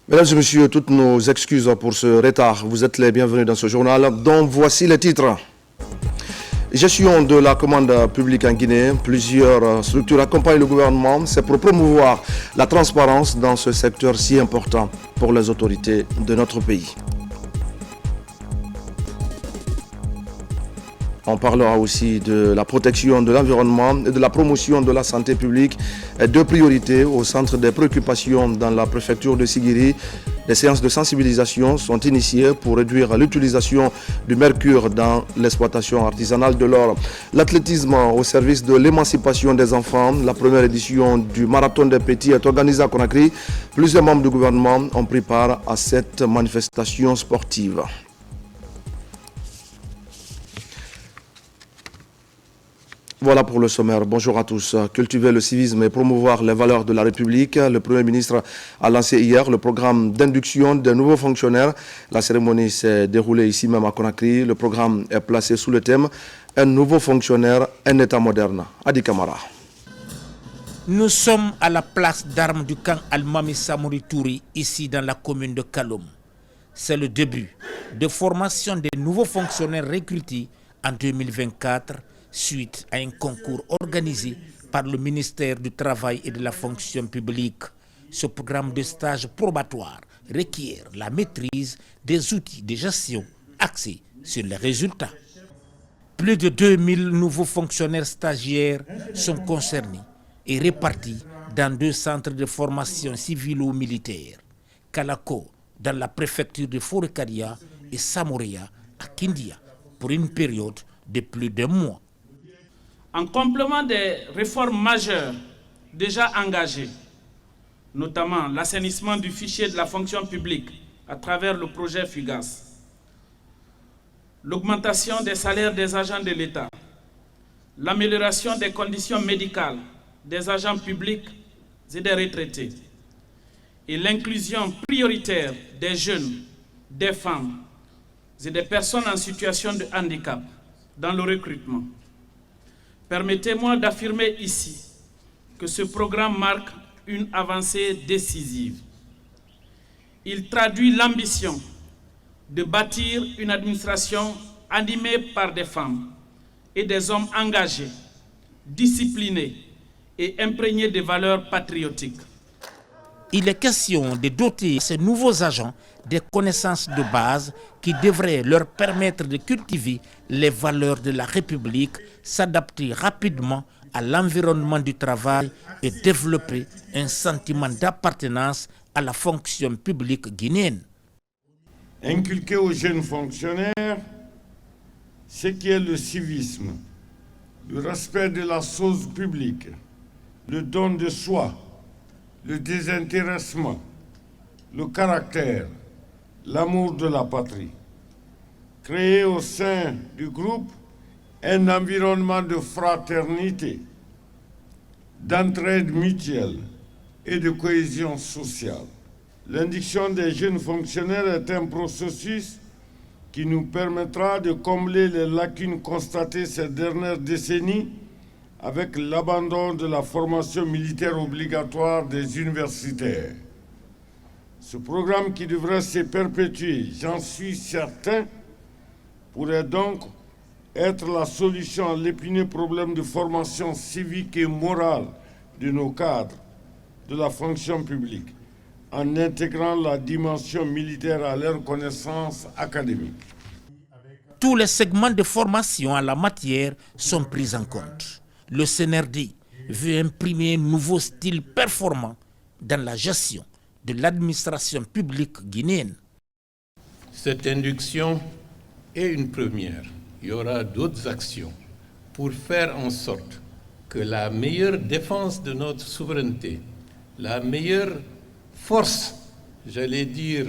Mesdames et messieurs, toutes nos excuses pour ce retard. Vous êtes les bienvenus dans ce journal dont voici les titres. Gestion de la commande publique en Guinée. Plusieurs structures accompagnent le gouvernement. C'est pour promouvoir la transparence dans ce secteur si important pour les autorités de notre pays. On parlera aussi de la protection de l'environnement et de la promotion de la santé publique, deux priorités au centre des préoccupations dans la préfecture de Sigiri. Des séances de sensibilisation sont initiées pour réduire l'utilisation du mercure dans l'exploitation artisanale de l'or. L'athlétisme au service de l'émancipation des enfants, la première édition du Marathon des Petits est organisée à Conakry. Plusieurs membres du gouvernement ont pris part à cette manifestation sportive. Voilà pour le sommaire. Bonjour à tous. Cultiver le civisme et promouvoir les valeurs de la République. Le Premier ministre a lancé hier le programme d'induction des nouveaux fonctionnaires. La cérémonie s'est déroulée ici même à Conakry. Le programme est placé sous le thème « Un nouveau fonctionnaire, un État moderne ». Adi Kamara. Nous sommes à la place d'armes du camp Al-Mami Samouri Touri, ici dans la commune de Kaloum. C'est le début de formation des nouveaux fonctionnaires recrutés en 2024 suite à un concours organisé par le ministère du Travail et de la Fonction publique. Ce programme de stage probatoire requiert la maîtrise des outils de gestion axés sur les résultats. Plus de 2000 nouveaux fonctionnaires stagiaires sont concernés et répartis dans deux centres de formation civilo-militaire, Kalako dans la préfecture de Forekaria et Samoria à Kindia pour une période de plus d'un mois. En complément des réformes majeures déjà engagées, notamment l'assainissement du fichier de la fonction publique à travers le projet FUGAS, l'augmentation des salaires des agents de l'État, l'amélioration des conditions médicales des agents publics et des retraités, et l'inclusion prioritaire des jeunes, des femmes et des personnes en situation de handicap dans le recrutement. Permettez-moi d'affirmer ici que ce programme marque une avancée décisive. Il traduit l'ambition de bâtir une administration animée par des femmes et des hommes engagés, disciplinés et imprégnés de valeurs patriotiques. Il est question de doter ces nouveaux agents des connaissances de base qui devraient leur permettre de cultiver les valeurs de la République, s'adapter rapidement à l'environnement du travail et développer un sentiment d'appartenance à la fonction publique guinéenne. Inculquer aux jeunes fonctionnaires ce qui est le civisme, le respect de la chose publique, le don de soi, le désintéressement, le caractère, l'amour de la patrie. Créer au sein du groupe un environnement de fraternité, d'entraide mutuelle et de cohésion sociale. L'induction des jeunes fonctionnaires est un processus qui nous permettra de combler les lacunes constatées ces dernières décennies avec l'abandon de la formation militaire obligatoire des universitaires. Ce programme qui devrait se perpétuer, j'en suis certain, pourrait donc être la solution à l'épineux problème de formation civique et morale de nos cadres de la fonction publique, en intégrant la dimension militaire à leur connaissance académique. Tous les segments de formation en la matière sont pris en compte. Le CNRD veut imprimer un nouveau style performant dans la gestion de l'administration publique guinéenne. Cette induction est une première. Il y aura d'autres actions pour faire en sorte que la meilleure défense de notre souveraineté, la meilleure force, j'allais dire,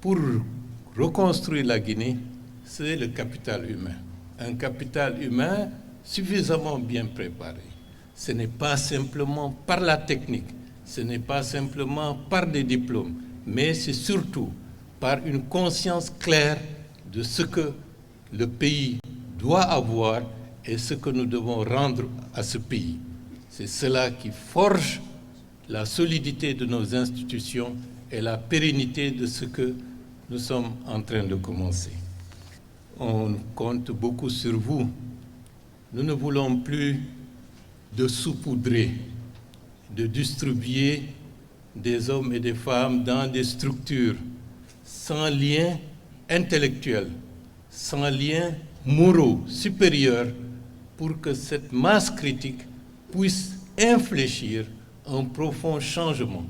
pour reconstruire la Guinée, c'est le capital humain. Un capital humain suffisamment bien préparé. Ce n'est pas simplement par la technique, ce n'est pas simplement par des diplômes, mais c'est surtout par une conscience claire de ce que le pays doit avoir et ce que nous devons rendre à ce pays. C'est cela qui forge la solidité de nos institutions et la pérennité de ce que nous sommes en train de commencer. On compte beaucoup sur vous. Nous ne voulons plus de saupoudrer, de distribuer des hommes et des femmes dans des structures sans lien intellectuel, sans lien moraux supérieurs, pour que cette masse critique puisse infléchir un profond changement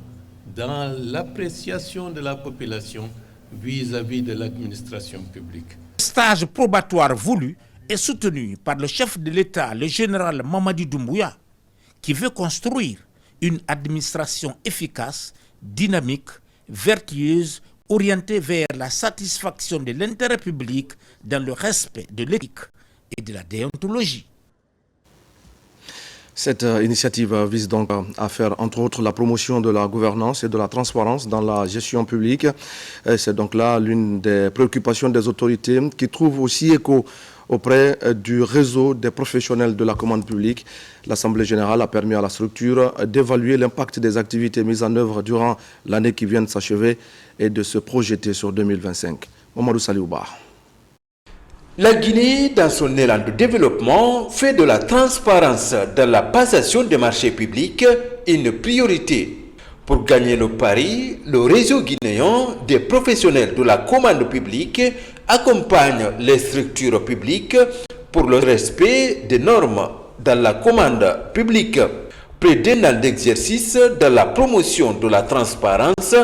dans l'appréciation de la population vis-à-vis de l'administration publique. Stage probatoire voulu et soutenu par le chef de l'État, le général Mamadi Doumbouya, qui veut construire une administration efficace, dynamique, vertueuse, orientée vers la satisfaction de l'intérêt public dans le respect de l'éthique et de la déontologie. Cette initiative vise donc à faire, entre autres, la promotion de la gouvernance et de la transparence dans la gestion publique. C'est donc là l'une des préoccupations des autorités qui trouve aussi écho auprès du réseau des professionnels de la commande publique. L'Assemblée générale a permis à la structure d'évaluer l'impact des activités mises en œuvre durant l'année qui vient de s'achever et de se projeter sur 2025. Mamadou Saliouba. La Guinée, dans son élan de développement, fait de la transparence dans la passation des marchés publics une priorité. Pour gagner nos paris, le réseau guinéen des professionnels de la commande publique accompagne les structures publiques pour le respect des normes dans la commande publique. Près d'un an d'exercice dans la promotion de la transparence,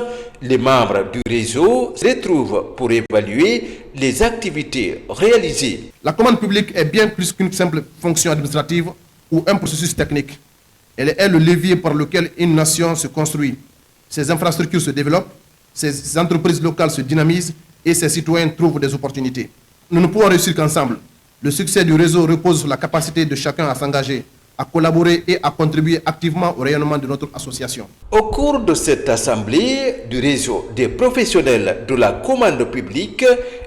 les membres du réseau se retrouvent pour évaluer les activités réalisées. La commande publique est bien plus qu'une simple fonction administrative ou un processus technique. Elle est le levier par lequel une nation se construit. Ses infrastructures se développent, ses entreprises locales se dynamisent et ses citoyens trouvent des opportunités. Nous ne pouvons réussir qu'ensemble. Le succès du réseau repose sur la capacité de chacun à s'engager, à collaborer et à contribuer activement au rayonnement de notre association. Au cours de cette assemblée du réseau des professionnels de la commande publique,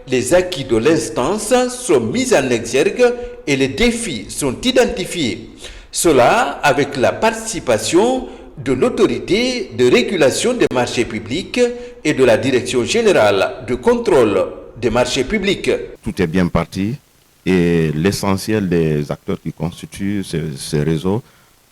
les acquis de l'instance sont mis en exergue et les défis sont identifiés. Cela avec la participation de l'autorité de régulation des marchés publics et de la direction générale de contrôle des marchés publics. Tout est bien parti. Et l'essentiel des acteurs qui constituent ce réseau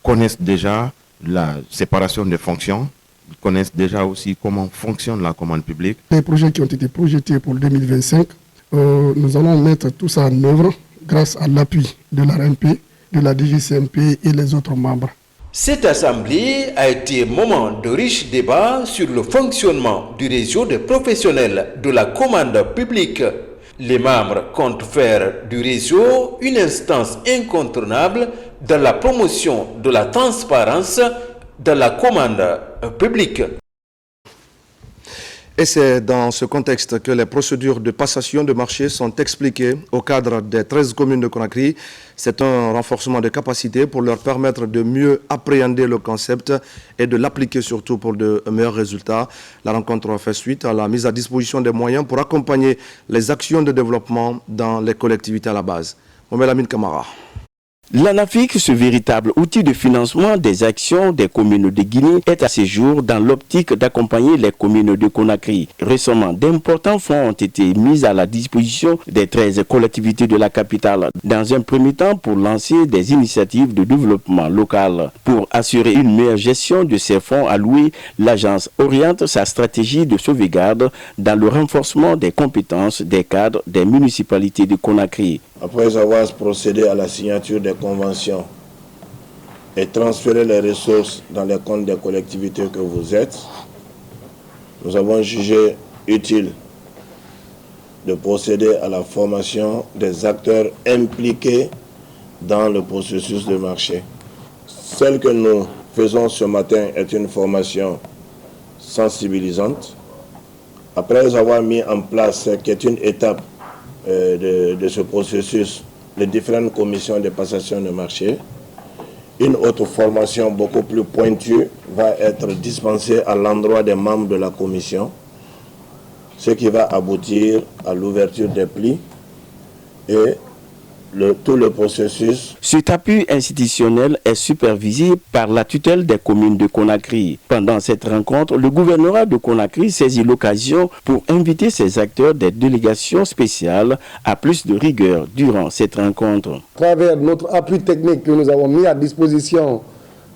connaissent déjà la séparation des fonctions, ils connaissent déjà aussi comment fonctionne la commande publique. Les projets qui ont été projetés pour 2025, nous allons mettre tout ça en œuvre grâce à l'appui de l'ARMP, de la DGCMP et les autres membres. Cette assemblée a été un moment de riche débat sur le fonctionnement du réseau des professionnels de la commande publique. Les membres comptent faire du réseau une instance incontournable dans la promotion de la transparence dans la commande publique. Et c'est dans ce contexte que les procédures de passation de marché sont expliquées au cadre des 13 communes de Conakry. C'est un renforcement de capacités pour leur permettre de mieux appréhender le concept et de l'appliquer surtout pour de meilleurs résultats. La rencontre fait suite à la mise à disposition des moyens pour accompagner les actions de développement dans les collectivités à la base. Mohamed Lamine Kamara. L'ANAFIC, ce véritable outil de financement des actions des communes de Guinée, est à ce jour dans l'optique d'accompagner les communes de Conakry. Récemment, d'importants fonds ont été mis à la disposition des 13 collectivités de la capitale, dans un premier temps pour lancer des initiatives de développement local. Pour assurer une meilleure gestion de ces fonds alloués, l'agence oriente sa stratégie de sauvegarde dans le renforcement des compétences des cadres des municipalités de Conakry. Après avoir procédé à la signature des conventions et transféré les ressources dans les comptes des collectivités que vous êtes, nous avons jugé utile de procéder à la formation des acteurs impliqués dans le processus de marché. Celle que nous faisons ce matin est une formation sensibilisante. Après avoir mis en place, qui est une étape de ce processus, les différentes commissions de passation de marché, une autre formation beaucoup plus pointue va être dispensée à l'endroit des membres de la commission, ce qui va aboutir à l'ouverture des plis et tout le processus. Cet appui institutionnel est supervisé par la tutelle des communes de Conakry. Pendant cette rencontre, le gouvernorat de Conakry saisit l'occasion pour inviter ses acteurs des délégations spéciales à plus de rigueur durant cette rencontre. À travers notre appui technique que nous avons mis à disposition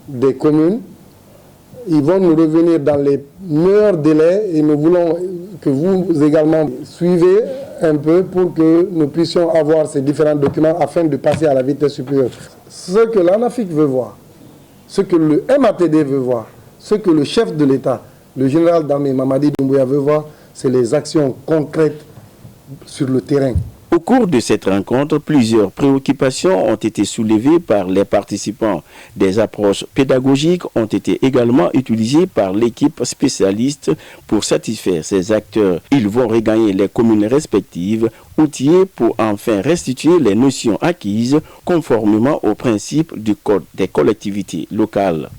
des communes, ils vont nous revenir dans les meilleurs délais et nous voulons que vous également suivez un peu pour que nous puissions avoir ces différents documents afin de passer à la vitesse supérieure. Ce que l'ANAFIC veut voir, ce que le MATD veut voir, ce que le chef de l'État, le général Dame Mamadi Doumbouya veut voir, c'est les actions concrètes sur le terrain. Au cours de cette rencontre, plusieurs préoccupations ont été soulevées par les participants. Des approches pédagogiques ont été également utilisées par l'équipe spécialiste pour satisfaire ces acteurs. Ils vont regagner les communes respectives, outillés pour enfin restituer les notions acquises conformément aux principes du Code des collectivités locales.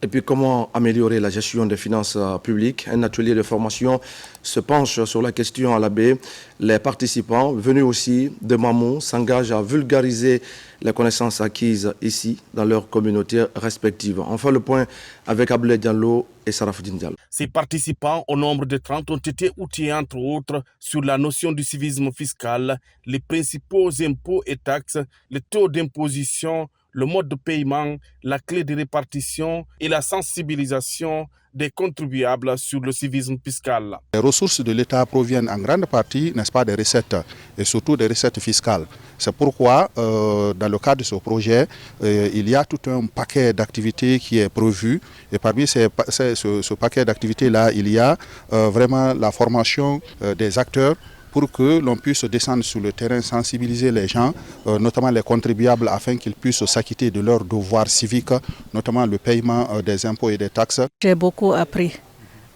Et puis comment améliorer la gestion des finances publiques? Un atelier de formation se penche sur la question à la baie. Les participants venus aussi de Mamou s'engagent à vulgariser les connaissances acquises ici dans leurs communautés respectives. Enfin le point avec Abdoulaye Diallo et Sarafoudine Diallo. Ces participants, au nombre de 30, ont été outillés entre autres sur la notion du civisme fiscal, les principaux impôts et taxes, le taux d'imposition, le mode de paiement, la clé de répartition et la sensibilisation des contribuables sur le civisme fiscal. Les ressources de l'État proviennent en grande partie, n'est-ce pas, des recettes et surtout des recettes fiscales. C'est pourquoi, dans le cadre de ce projet, il y a tout un paquet d'activités qui est prévu. Et parmi ce paquet d'activités-là, il y a vraiment la formation des acteurs pour que l'on puisse descendre sur le terrain, sensibiliser les gens, notamment les contribuables, afin qu'ils puissent s'acquitter de leurs devoirs civiques, notamment le paiement des impôts et des taxes. J'ai beaucoup appris,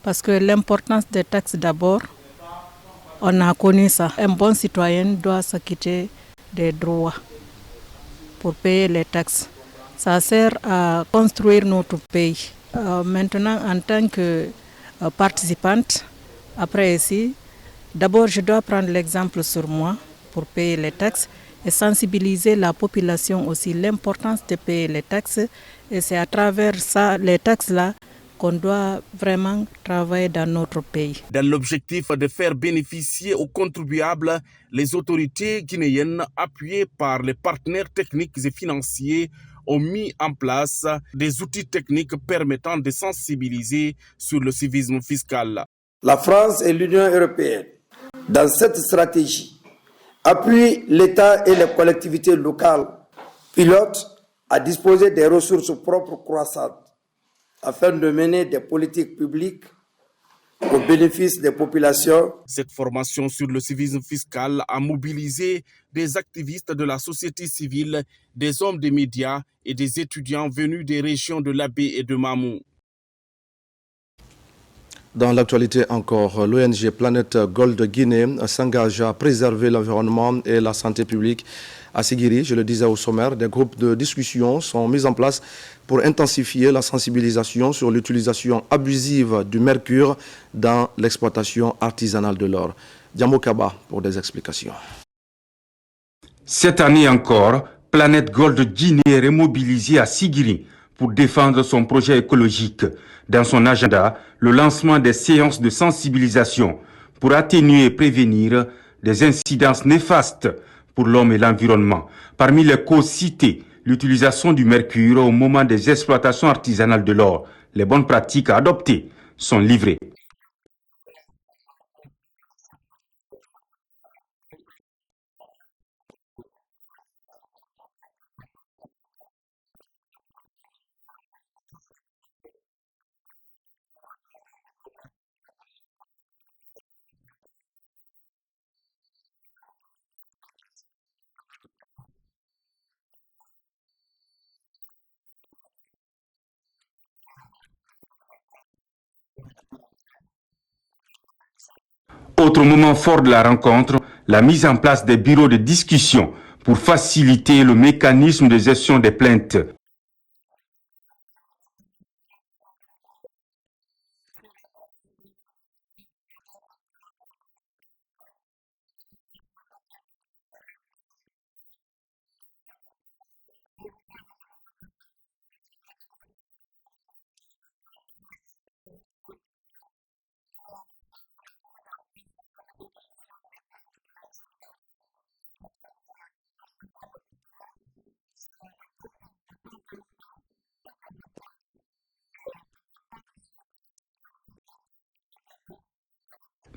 parce que l'importance des taxes d'abord, on a connu ça. Un bon citoyen doit s'acquitter des droits pour payer les taxes. Ça sert à construire notre pays. Maintenant, en tant que participante, après ici, d'abord, je dois prendre l'exemple sur moi pour payer les taxes et sensibiliser la population aussi l'importance de payer les taxes. Et c'est à travers ça, les taxes-là, qu'on doit vraiment travailler dans notre pays. Dans l'objectif de faire bénéficier aux contribuables, les autorités guinéennes, appuyées par les partenaires techniques et financiers, ont mis en place des outils techniques permettant de sensibiliser sur le civisme fiscal. La France et l'Union européenne, dans cette stratégie, appuient l'État et les collectivités locales pilotes à disposer des ressources propres croissantes afin de mener des politiques publiques au bénéfice des populations. Cette formation sur le civisme fiscal a mobilisé des activistes de la société civile, des hommes des médias et des étudiants venus des régions de l'Abbé et de Mamou. Dans l'actualité encore, l'ONG Planète Gold Guinée s'engage à préserver l'environnement et la santé publique à Sigiri. Je le disais au sommaire, des groupes de discussion sont mis en place pour intensifier la sensibilisation sur l'utilisation abusive du mercure dans l'exploitation artisanale de l'or. Diamo Kaba pour des explications. Cette année encore, Planète Gold Guinée est remobilisée à Sigiri pour défendre son projet écologique. Dans son agenda, le lancement des séances de sensibilisation pour atténuer et prévenir des incidences néfastes pour l'homme et l'environnement. Parmi les causes citées, l'utilisation du mercure au moment des exploitations artisanales de l'or. Les bonnes pratiques à adopter sont livrées. Autre moment fort de la rencontre, la mise en place des bureaux de discussion pour faciliter le mécanisme de gestion des plaintes.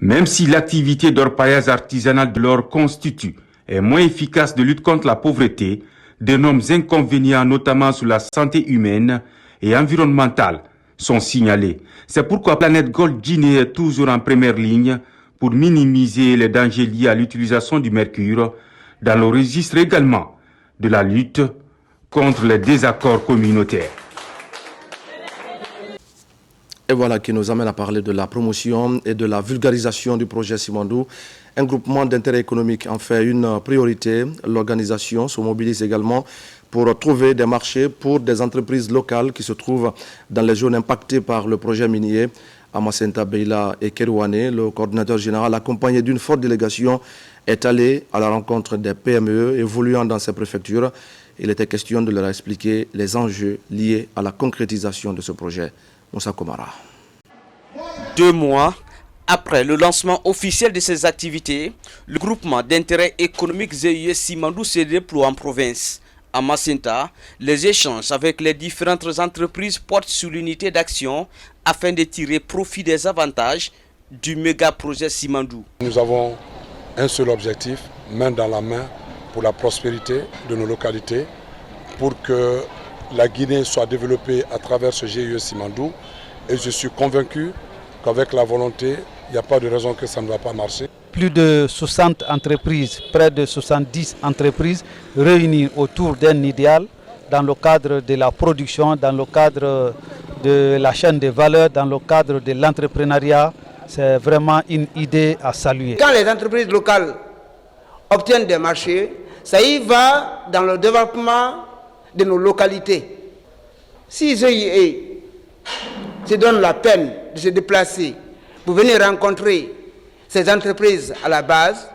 Même si l'activité d'orpaillage artisanal de l'or constitue un moyen efficace de lutte contre la pauvreté, d'énormes inconvénients, notamment sur la santé humaine et environnementale, sont signalés. C'est pourquoi Planète Gold Guinée est toujours en première ligne pour minimiser les dangers liés à l'utilisation du mercure, dans le registre également de la lutte contre les désaccords communautaires. Et voilà qui nous amène à parler de la promotion et de la vulgarisation du projet Simandou. Un groupement d'intérêt économique en fait une priorité. L'organisation se mobilise également pour trouver des marchés pour des entreprises locales qui se trouvent dans les zones impactées par le projet minier. Amacenta Beila et Kerouane, le coordinateur général, accompagné d'une forte délégation, est allé à la rencontre des PME évoluant dans ces préfectures. Il était question de leur expliquer les enjeux liés à la concrétisation de ce projet. Moussa Komara. 2 mois après le lancement officiel de ces activités, le groupement d'intérêt économique GIE Simandou se déploie en province. À Macenta, les échanges avec les différentes entreprises portent sur l'unité d'action afin de tirer profit des avantages du méga projet Simandou. Nous avons un seul objectif, main dans la main, pour la prospérité de nos localités, pour que la Guinée soit développée à travers ce GIE Simandou. Et je suis convaincu qu'avec la volonté, il n'y a pas de raison que ça ne va pas marcher. Plus de 60 entreprises, près de 70 entreprises réunies autour d'un idéal dans le cadre de la production, dans le cadre de la chaîne de valeur, dans le cadre de l'entrepreneuriat. C'est vraiment une idée à saluer. Quand les entreprises locales obtiennent des marchés, ça y va dans le développement de nos localités. Si GIE se donne la peine de se déplacer pour venir rencontrer ces entreprises à la base,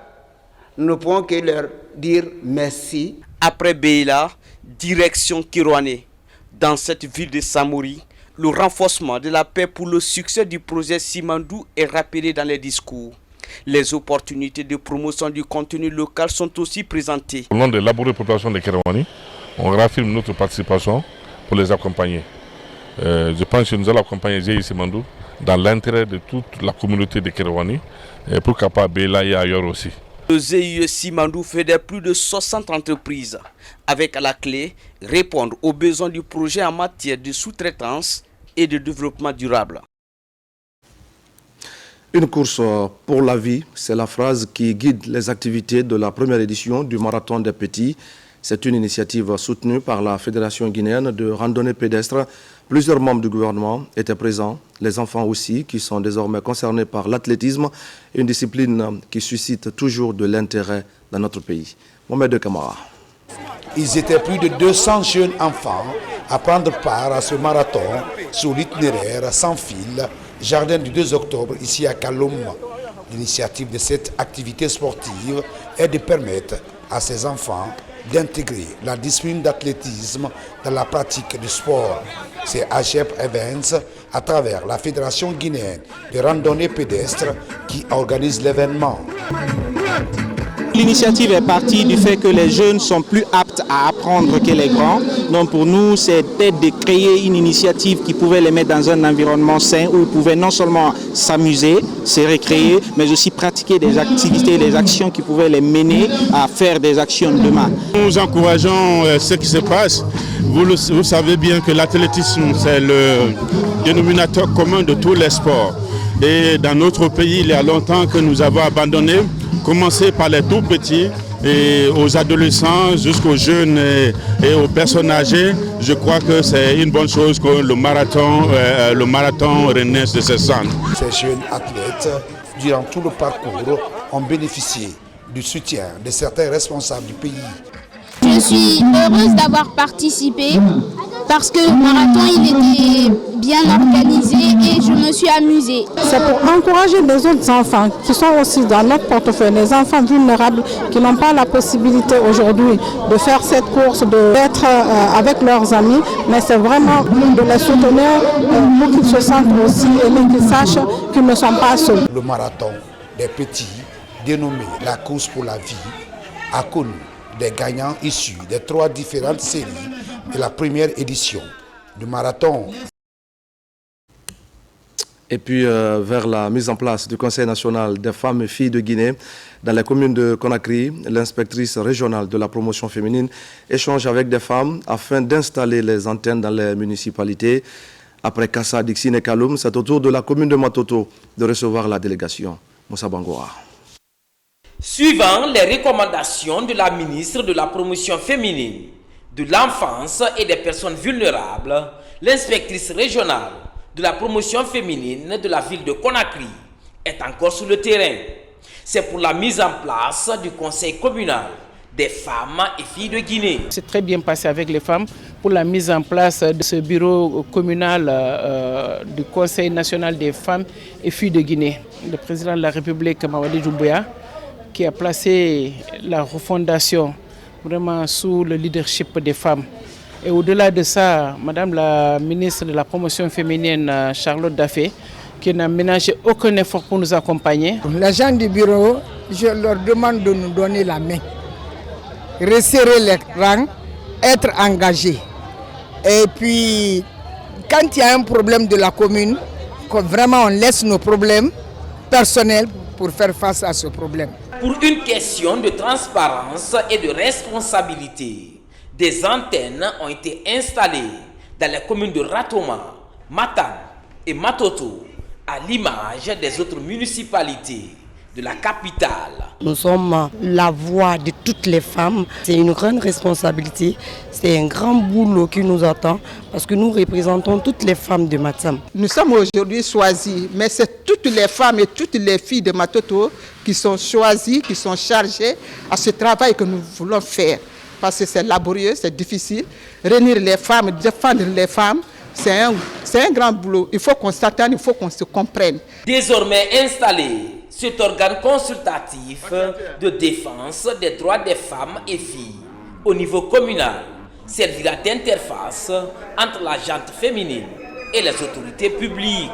nous ne pouvons que leur dire merci. Après Beila, direction Kerouane. Dans cette ville de Samori, le renforcement de la paix pour le succès du projet Simandou est rappelé dans les discours. Les opportunités de promotion du contenu local sont aussi présentées. Au nom de la population de Kerouane, on réaffirme notre participation pour les accompagner. Je pense que nous allons accompagner GIE Simandou dans l'intérêt de toute la communauté de Kerouane et pourquoi pas Beila et ailleurs aussi. Le GIE Simandou fédère plus de 60 entreprises avec à la clé répondre aux besoins du projet en matière de sous-traitance et de développement durable. Une course pour la vie, c'est la phrase qui guide les activités de la première édition du Marathon des Petits. C'est une initiative soutenue par la Fédération guinéenne de randonnée pédestre. Plusieurs membres du gouvernement étaient présents, les enfants aussi, qui sont désormais concernés par l'athlétisme, une discipline qui suscite toujours de l'intérêt dans notre pays. Mohamed Kamara. Ils étaient plus de 200 jeunes enfants à prendre part à ce marathon sur l'itinéraire sans fil, jardin du 2 octobre, ici à Kaloum. L'initiative de cette activité sportive est de permettre à ces enfants d'intégrer la discipline d'athlétisme dans la pratique du sport. C'est AGEP Events, à travers la Fédération guinéenne de randonnée pédestre, qui organise l'événement. L'initiative est partie du fait que les jeunes sont plus aptes à apprendre que les grands. Donc pour nous, c'était de créer une initiative qui pouvait les mettre dans un environnement sain où ils pouvaient non seulement s'amuser, se récréer, mais aussi pratiquer des activités, des actions qui pouvaient les mener à faire des actions demain. Nous encourageons ce qui se passe. Vous savez bien que l'athlétisme, c'est le dénominateur commun de tous les sports. Et dans notre pays, il y a longtemps que nous avons abandonné, commencer par les tout petits et aux adolescents jusqu'aux jeunes et aux personnes âgées. Je crois que c'est une bonne chose que le marathon renaisse de ses cendres. Ces jeunes athlètes, durant tout le parcours, ont bénéficié du soutien de certains responsables du pays. Je suis heureuse d'avoir participé parce que le marathon il était bien organisé et je me suis amusée. C'est pour encourager les autres enfants qui sont aussi dans notre portefeuille, les enfants vulnérables qui n'ont pas la possibilité aujourd'hui de faire cette course, d'être avec leurs amis, mais c'est vraiment de les soutenir pour qu'ils se sentent aussi et qu'ils sachent qu'ils ne sont pas seuls. Le marathon des petits, dénommé la course pour la vie, a connu des gagnants issus des 3 différentes séries de la première édition du marathon. Et puis vers la mise en place du Conseil national des femmes et filles de Guinée dans les communes de Conakry, l'inspectrice régionale de la promotion féminine échange avec des femmes afin d'installer les antennes dans les municipalités. Après Kassa, Dixine et Kaloum, c'est au tour de la commune de Matoto de recevoir la délégation. Moussa Bangoa. Suivant les recommandations de la ministre de la promotion féminine, de l'enfance et des personnes vulnérables, l'inspectrice régionale de la promotion féminine de la ville de Conakry est encore sur le terrain. C'est pour la mise en place du conseil communal des femmes et filles de Guinée. C'est très bien passé avec les femmes pour la mise en place de ce bureau communal du Conseil national des femmes et filles de Guinée. Le président de la République, Mamadi Doumbouya, qui a placé la refondation vraiment sous le leadership des femmes. Et au-delà de ça, Madame la ministre de la promotion féminine, Charlotte Daffé, qui n'a ménagé aucun effort pour nous accompagner. Les gens du bureau, je leur demande de nous donner la main, resserrer les rangs, être engagés. Et puis, quand il y a un problème de la commune, vraiment on laisse nos problèmes personnels pour faire face à ce problème. Pour une question de transparence et de responsabilité, des antennes ont été installées dans les communes de Ratoma, Matane et Matoto, à l'image des autres municipalités de la capitale. Nous sommes la voix de toutes les femmes. C'est une grande responsabilité, c'est un grand boulot qui nous attend parce que nous représentons toutes les femmes de Matam. Nous sommes aujourd'hui choisis, mais c'est toutes les femmes et toutes les filles de Matoto qui sont choisies, qui sont chargées à ce travail que nous voulons faire. Parce que c'est laborieux, c'est difficile. Réunir les femmes, défendre les femmes, c'est un grand boulot. Il faut qu'on s'attende, il faut qu'on se comprenne. Désormais installé, cet organe consultatif de défense des droits des femmes et filles au niveau communal servira d'interface entre la gente féminine et les autorités publiques.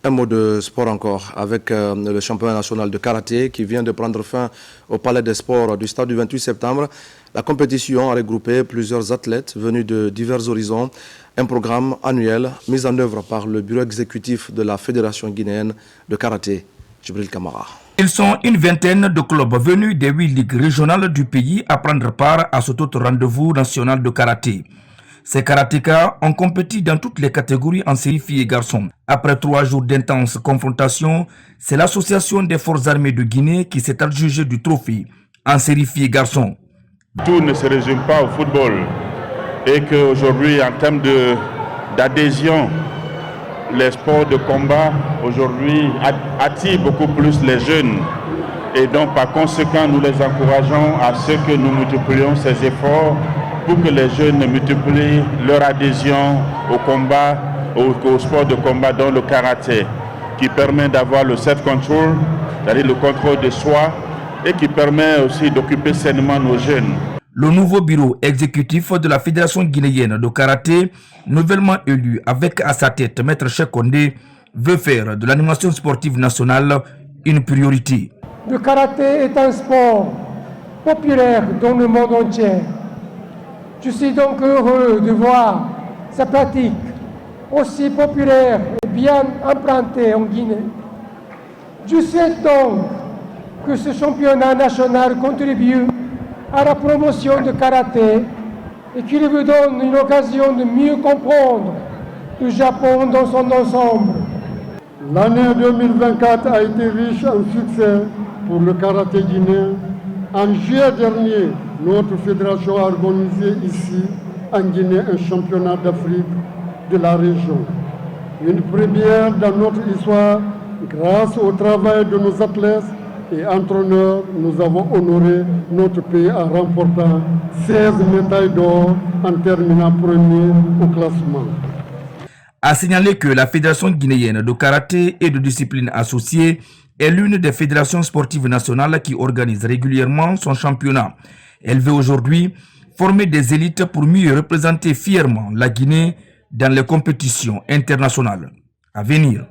Un mot de sport encore, avec le championnat national de karaté qui vient de prendre fin au Palais des Sports du stade du 28 septembre. La compétition a regroupé plusieurs athlètes venus de divers horizons. Un programme annuel mis en œuvre par le bureau exécutif de la Fédération guinéenne de karaté, Djibril Kamara. Ils sont une vingtaine de clubs venus des 8 ligues régionales du pays à prendre part à cet autre rendez-vous national de karaté. Ces karatékas ont compéti dans toutes les catégories en série filles et garçons. Après 3 jours d'intenses confrontations, c'est l'association des forces armées de Guinée qui s'est adjugée du trophée en série filles et garçons. Tout ne se résume pas au football et qu'aujourd'hui, en termes d'adhésion, les sports de combat aujourd'hui attirent beaucoup plus les jeunes. Et donc, par conséquent, nous les encourageons à ce que nous multiplions ces efforts pour que les jeunes multiplient leur adhésion au combat, au sport de combat, dont le karaté, qui permet d'avoir le self-control, c'est-à-dire le contrôle de soi, et qui permet aussi d'occuper sainement nos jeunes. Le nouveau bureau exécutif de la Fédération guinéenne de karaté, nouvellement élu avec à sa tête Maître Cheikh Kondé, veut faire de l'animation sportive nationale une priorité. Le karaté est un sport populaire dans le monde entier. Je suis donc heureux de voir sa pratique aussi populaire et bien implantée en Guinée. Je souhaite donc que ce championnat national contribue à la promotion du karaté et qu'il vous donne une occasion de mieux comprendre le Japon dans son ensemble. L'année 2024 a été riche en succès pour le karaté guinéen. En juillet dernier, notre fédération a organisé ici en Guinée un championnat d'Afrique de la région. Une première dans notre histoire, grâce au travail de nos athlètes et entraîneurs, nous avons honoré notre pays en remportant 16 médailles d'or en terminant premier au classement. A signaler que la Fédération guinéenne de karaté et de disciplines associées est l'une des fédérations sportives nationales qui organise régulièrement son championnat. Elle veut aujourd'hui former des élites pour mieux représenter fièrement la Guinée dans les compétitions internationales à venir.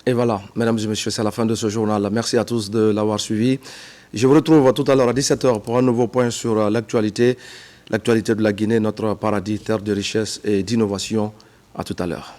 Et voilà, mesdames et messieurs, c'est la fin de ce journal. Merci à tous de l'avoir suivi. Je vous retrouve tout à l'heure à 17h pour un nouveau point sur l'actualité. L'actualité de la Guinée, notre paradis, terre de richesse et d'innovation. À tout à l'heure.